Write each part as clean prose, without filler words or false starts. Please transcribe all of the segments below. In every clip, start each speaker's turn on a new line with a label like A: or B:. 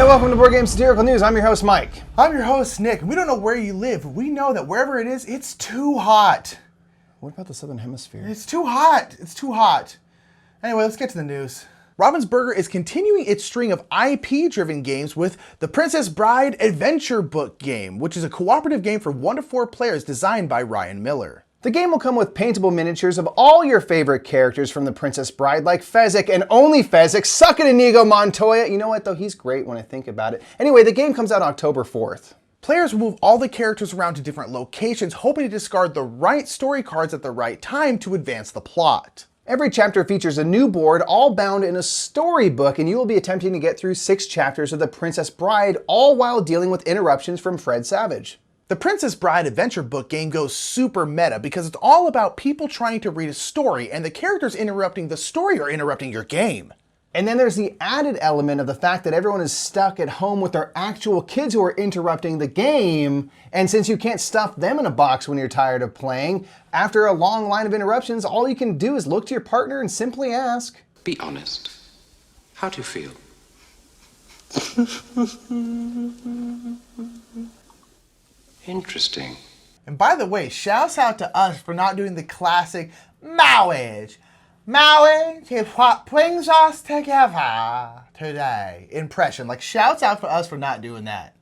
A: welcome to Board Game Satirical News. I'm your host, Mike.
B: I'm your host, Nick. We don't know where you live. We know that wherever it is, it's too hot.
A: What about the Southern Hemisphere?
B: It's too hot. It's too hot. Anyway, let's get to the news. Ravensburger is continuing its string of IP-driven games with the Princess Bride Adventure Book game, which is a cooperative game for 1 to 4 players designed by Ryan Miller.
A: The game will come with paintable miniatures of all your favorite characters from The Princess Bride, like Fezzik and only Fezzik. Suck it, Inigo Montoya. You know what, though? He's great when I think about it. Anyway, the game comes out October 4th.
B: Players will move all the characters around to different locations, hoping to discard the right story cards at the right time to advance the plot.
A: Every chapter features a new board, all bound in a storybook, and you will be attempting to get through 6 chapters of The Princess Bride, all while dealing with interruptions from Fred Savage.
B: The Princess Bride Adventure Book game goes super meta because it's all about people trying to read a story and the characters interrupting the story or interrupting your game.
A: And then there's the added element of the fact that everyone is stuck at home with their actual kids who are interrupting the game. And since you can't stuff them in a box when you're tired of playing, after a long line of interruptions, all you can do is look to your partner and simply ask,
C: "Be honest. How do you feel?" Interesting.
B: And by the way, shouts out to us for not doing the classic marriage. Marriage is what brings us together today impression. Like, shouts out for us for not doing that.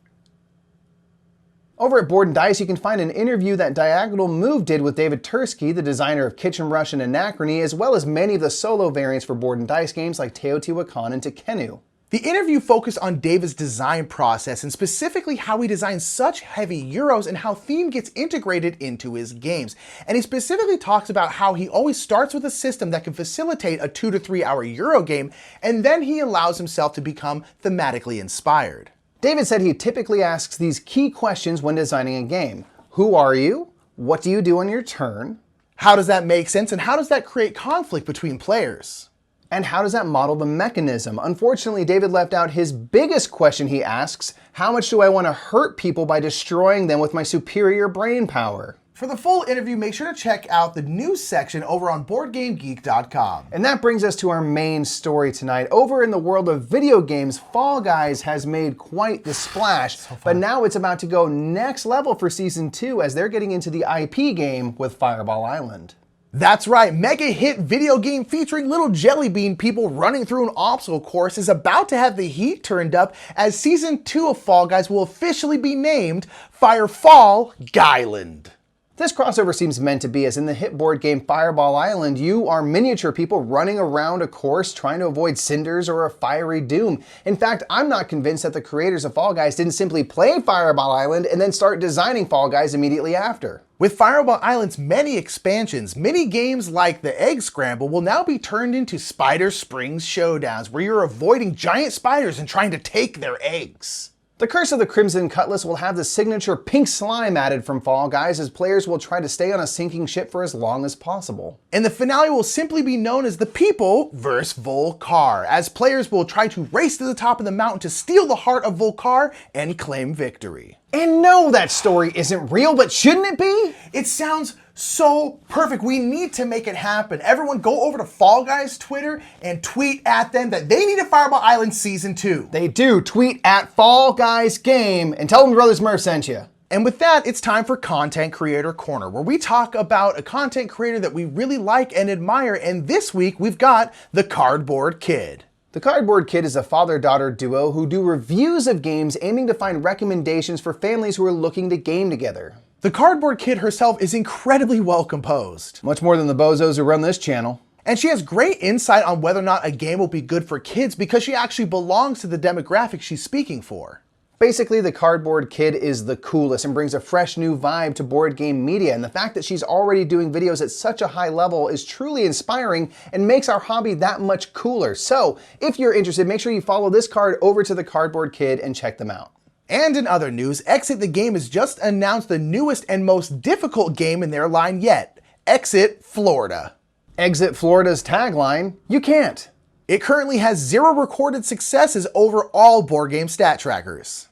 A: Over at Board and Dice, you can find an interview that Diagonal Move did with David Turczi, the designer of Kitchen Rush and Anachrony, as well as many of the solo variants for Board and Dice games like Teotihuacan and Tekhenu.
B: The interview focused on David's design process and specifically how he designs such heavy Euros and how theme gets integrated into his games. And he specifically talks about how he always starts with a system that can facilitate a 2 to 3 hour Euro game, and then he allows himself to become thematically inspired.
A: David said he typically asks these key questions when designing a game. Who are you? What do you do on your turn?
B: How does that make sense, and how does that create conflict between players?
A: And how does that model the mechanism? Unfortunately, David left out his biggest question he asks: how much do I want to hurt people by destroying them with my superior brain power?
B: For the full interview, make sure to check out the news section over on BoardGameGeek.com.
A: And that brings us to our main story tonight. Over in the world of video games, Fall Guys has made quite the splash, but now it's about to go next level for Season 2 as they're getting into the IP game with Fireball Island.
B: That's right, mega hit video game featuring little jelly bean people running through an obstacle course is about to have the heat turned up as Season 2 of Fall Guys will officially be named Firefall Guyland.
A: This crossover seems meant to be, as in the hit board game Fireball Island, you are miniature people running around a course trying to avoid cinders or a fiery doom. In fact, I'm not convinced that the creators of Fall Guys didn't simply play Fireball Island and then start designing Fall Guys immediately after.
B: With Fireball Island's many expansions, mini games like the Egg Scramble will now be turned into Spider Springs Showdowns, where you're avoiding giant spiders and trying to take their eggs.
A: The Curse of the Crimson Cutlass will have the signature pink slime added from Fall Guys, as players will try to stay on a sinking ship for as long as possible.
B: And the finale will simply be known as the People vs. Volcar, as players will try to race to the top of the mountain to steal the heart of Volcar and claim victory.
A: And no, that story isn't real, but shouldn't it be?
B: It sounds so perfect. We need to make it happen. Everyone go over to Fall Guys Twitter and tweet at them that they need a Fireball Island Season 2.
A: They do. Tweet at Fall Guys Game and tell them Brothers Murph sent you.
B: And with that, it's time for Content Creator Corner, where we talk about a content creator that we really like and admire. And this week, we've got the Cardboard Kid.
A: The Cardboard Kid is a father-daughter duo who do reviews of games aiming to find recommendations for families who are looking to game together.
B: The Cardboard Kid herself is incredibly well composed.
A: Much more than the bozos who run this channel.
B: And she has great insight on whether or not a game will be good for kids because she actually belongs to the demographic she's speaking for.
A: Basically, the Cardboard Kid is the coolest and brings a fresh new vibe to board game media, and the fact that she's already doing videos at such a high level is truly inspiring and makes our hobby that much cooler. So, if you're interested, make sure you follow this card over to the Cardboard Kid and check them out.
B: And in other news, Exit the Game has just announced the newest and most difficult game in their line yet, Exit Florida.
A: Exit Florida's tagline, you can't.
B: It currently has 0 recorded successes over all board game stat trackers.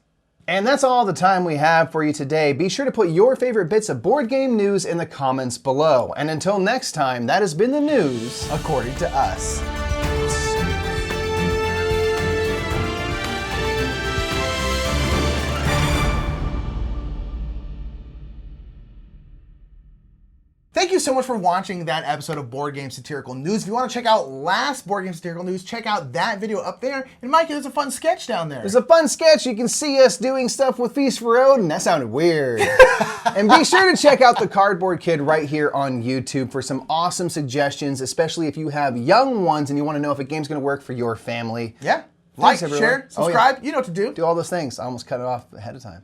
A: And that's all the time we have for you today. Be sure to put your favorite bits of board game news in the comments below. And until next time, that has been the news
B: according to us. so much for watching that episode of Board Game Satirical News. If you want to check out last Board Game Satirical News, check out that video up there. And Mikey, there's a fun sketch down there.
A: There's a fun sketch. You can see us doing stuff with Feast for Odin. That sounded weird. And be sure to check out the Cardboard Kid right here on YouTube for some awesome suggestions, especially if you have young ones and you want to know if a game's going to work for your family.
B: Yeah. Like,
A: Thanks, everyone.
B: share, subscribe. You know what to do.
A: Do all those things. I almost cut it off ahead of time.